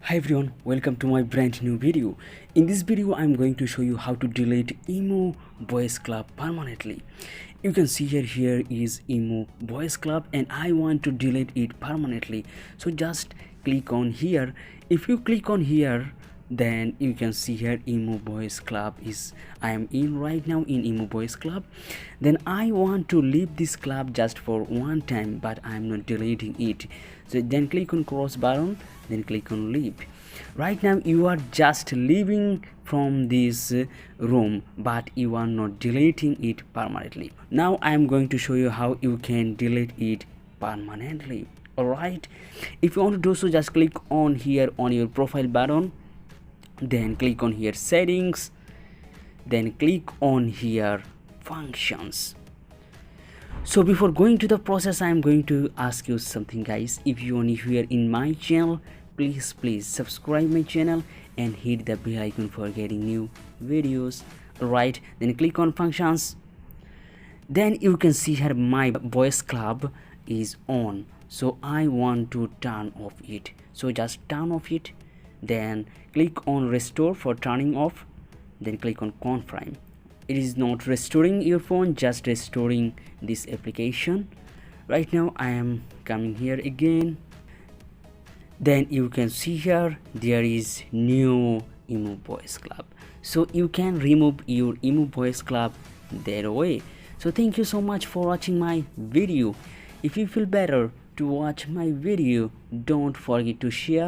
Hi everyone, welcome to my brand new video. In this video I'm going to show you how to delete Emo Boys Club permanently. You can see here is Emo Boys Club and I want to delete it permanently. So just click on here. If you click on here, then you can see here Emo Boys Club is I am in right now in Emo Boys Club. Then I want to leave this club just for one time, but I'm not deleting it. So then click on cross button, then click on leave. Right now you are just leaving from this room, but you are not deleting it permanently. Now I am going to show you how you can delete it permanently. Alright, if you want to do so, just click on here on your profile button, then click on here settings, then click on here functions. So before going to the process, I am going to ask you something, guys. If you are new here in my channel, please subscribe my channel and hit the bell icon for getting new videos. Alright, then click on functions. Then you can see here my boys club is on, so I want to turn off it. So just turn off it, then click on restore for turning off, then click on confirm. It is not restoring your phone, just restoring this application. Right now I am coming here again, then you can see here there is new Emo Boys Club, so you can remove your Emo Boys Club that way. So thank you so much for watching my video. If you feel better to watch my video, don't forget to share